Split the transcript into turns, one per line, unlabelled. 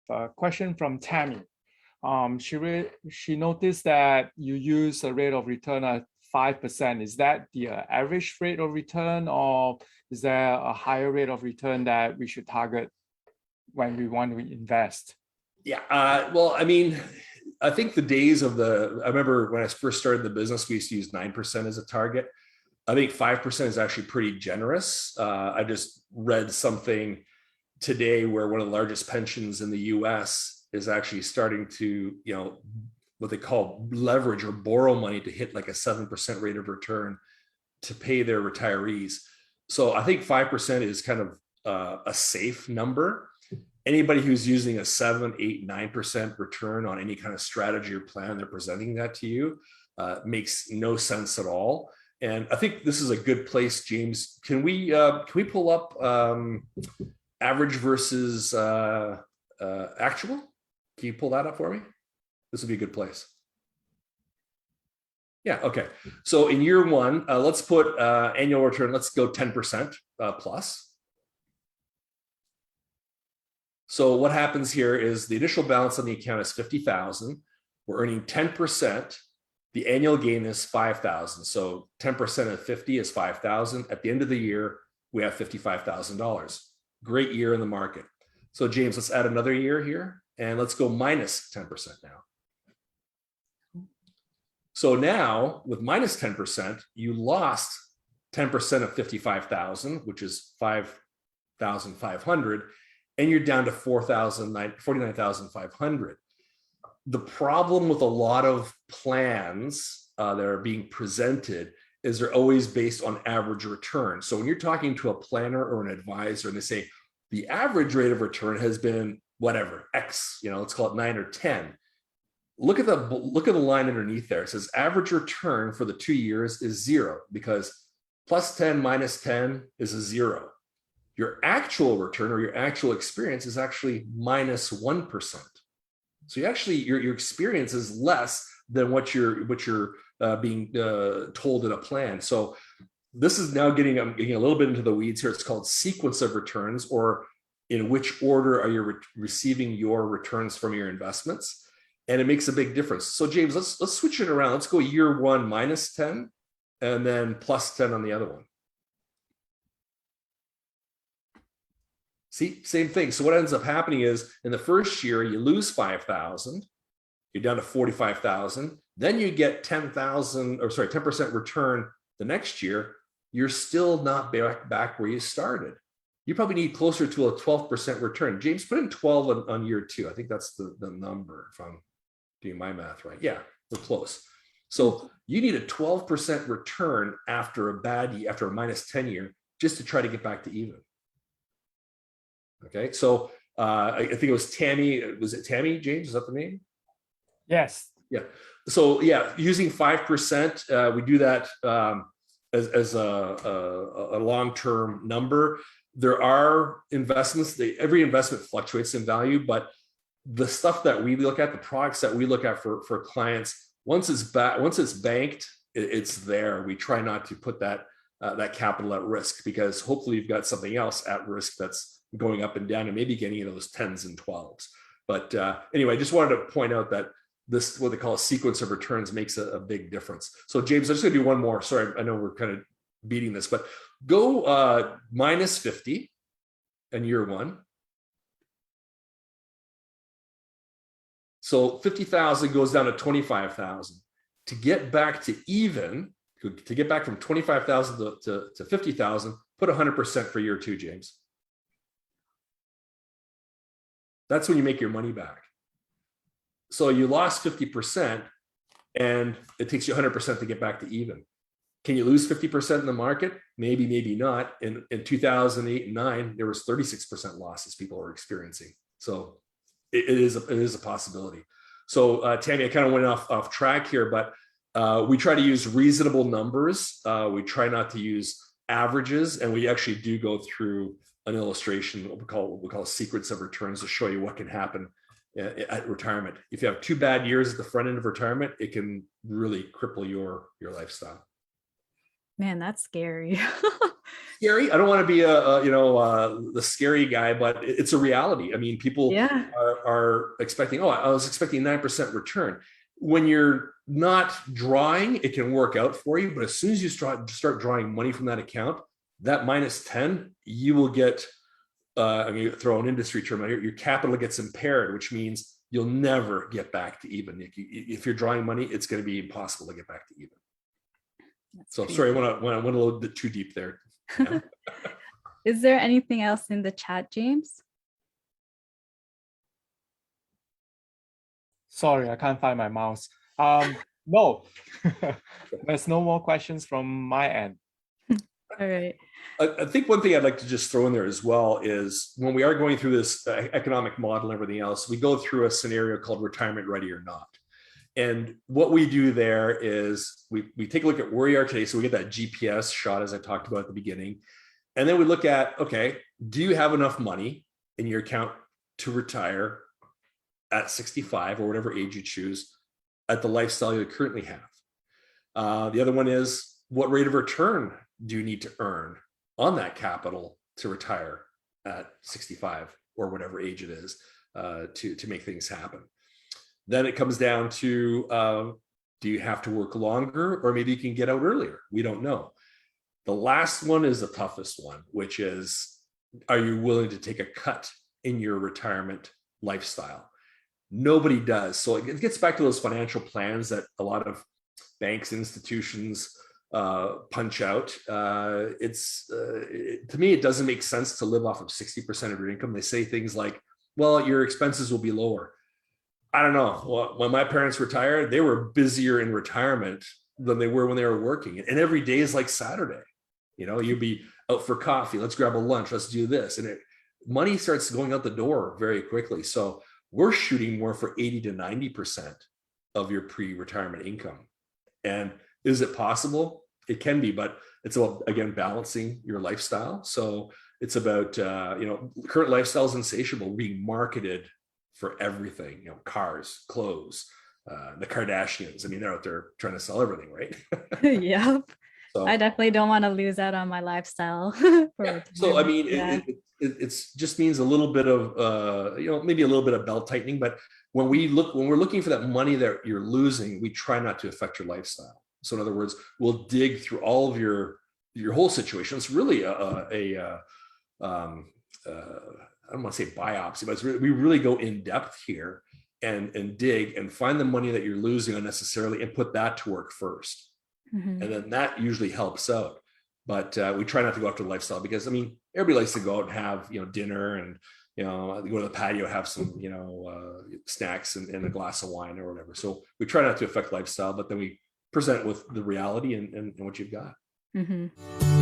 a question from Tammy. She noticed that you use a rate of return at 5%. Is that the average rate of return, or is there a higher rate of return that we should target when we want to invest?
Yeah, well, I mean, I think the days of I remember when I first started the business, we used to use 9% as a target. I think 5% is actually pretty generous. I just read something today where one of the largest pensions in the US is actually starting to, what they call leverage or borrow money to hit like a 7% rate of return to pay their retirees. So I think 5% is kind of a safe number. Anybody who's using a 7, 8, 9% return on any kind of strategy or plan, they're presenting that to you, makes no sense at all. And I think this is a good place, James. Can we pull up average versus actual? Can you pull that up for me? This would be a good place. Yeah, okay. So in year one, let's put annual return, let's go 10% plus. So what happens here is the initial balance on the account is 50,000. We're earning 10%. The annual gain is 5,000. So 10% of 50 is 5,000. At the end of the year, we have $55,000. Great year in the market. So James, let's add another year here and let's go minus 10% now. So now with minus 10%, you lost 10% of 55,000, which is 5,500. And you're down to 49,500. The problem with a lot of plans that are being presented is they're always based on average return. So when you're talking to a planner or an advisor and they say, the average rate of return has been whatever, X, let's call it 9 or 10. Look at the line underneath there. It says average return for the 2 years is 0 because plus 10 minus 10 is a 0. Your actual return or your actual experience is actually minus 1%. So your experience is less than what you're being told in a plan. So this is now getting a little bit into the weeds here. It's called sequence of returns, or in which order are you receiving your returns from your investments, and it makes a big difference. So James, let's switch it around. Let's go year one minus 10, and then plus 10 on the other one. See, same thing. So what ends up happening is in the first year, you lose 5,000, you're down to 45,000. Then you get 10% return the next year. You're still not back where you started. You probably need closer to a 12% return. James, put in 12 on year 2. I think that's the number if I'm doing my math right. Yeah, we're close. So you need a 12% return after a minus 10 year, just to try to get back to even. Okay, so I think it was Tammy. Was it Tammy, James? Is that the name?
Yes.
Yeah. So yeah, using 5%, we do that as a long-term number. There are investments. Every investment fluctuates in value, but the stuff that we look at, the products that we look at for clients, once it's banked, it's there. We try not to put that capital at risk, because hopefully you've got something else at risk that's going up and down and maybe getting into those 10s and 12s. But anyway, I just wanted to point out that this, what they call a sequence of returns, makes a big difference. So James, I'm just gonna do one more. Sorry, I know we're kind of beating this, but go minus 50 in year one. So 50,000 goes down to 25,000. To get back to even, to get back from 25,000 to 50,000, put 100% for year 2, James. That's when you make your money back. So you lost 50% and it takes you 100% to get back to even. Can you lose 50% in the market? Maybe, maybe not. In 2008 and 9, there was 36% losses people were experiencing. So it is a possibility. So Tammy, I kind of went off track here, but we try to use reasonable numbers. We try not to use averages, and we actually do go through an illustration, what we call a sequence of returns, to show you what can happen at retirement. If you have 2 bad years at the front end of retirement, it can really cripple your lifestyle.
Man, that's scary.
Scary. I don't want to be the scary guy, but it's a reality. I mean, people
Yeah.
are expecting, oh, I was expecting 9% return. When you're not drawing, it can work out for you. But as soon as you start drawing money from that account, that minus 10, you will get, I'm going to throw an industry term out here, your capital gets impaired, which means you'll never get back to even. If you're drawing money, it's going to be impossible to get back to even. So sorry, I went a little bit too deep there. Yeah.
Is there anything else in the chat, James?
Sorry, I can't find my mouse. No, there's no more questions from my end.
All right.
I think one thing I'd like to just throw in there as well is when we are going through this economic model and everything else, we go through a scenario called retirement ready or not. And what we do there is we take a look at where you are today. So we get that GPS shot, as I talked about at the beginning. And then we look at, okay, do you have enough money in your account to retire at 65 or whatever age you choose at the lifestyle you currently have? The other one is, what rate of return do you need to earn on that capital to retire at 65 or whatever age it is to make things happen? Then it comes down to, do you have to work longer, or maybe you can get out earlier? We don't know. The last one is the toughest one, which is, are you willing to take a cut in your retirement lifestyle? Nobody does. So it gets back to those financial plans that a lot of banks, institutions punch out. To me, it doesn't make sense to live off of 60% of your income. They say things like, well, your expenses will be lower. I don't know. When my parents retired, they were busier in retirement than they were when they were working. And every day is like Saturday. You'd be out for coffee. Let's grab a lunch. Let's do this. And money starts going out the door very quickly. So we're shooting more for 80 to 90% of your pre-retirement income. And is it possible? It can be, but it's about, again, balancing your lifestyle. So it's about, current lifestyle is insatiable, being marketed for everything, cars, clothes, the Kardashians. I mean, they're out there trying to sell everything, right?
Yep.
So,
I definitely don't want to lose out on my lifestyle.
Yeah. So, I mean, it just means a little bit of, maybe a little bit of belt tightening. But when we're looking for that money that you're losing, we try not to affect your lifestyle. So in other words, we'll dig through all of your whole situation. It's really I don't want to say biopsy, but we really go in depth here and dig and find the money that you're losing unnecessarily and put that to work first. Mm-hmm. And then that usually helps out. But we try not to go after the lifestyle because, I mean, everybody likes to go out and have, dinner and, go to the patio, have some, snacks and a glass of wine or whatever. So we try not to affect lifestyle, but then we present with the reality and what you've got.
Mm-hmm.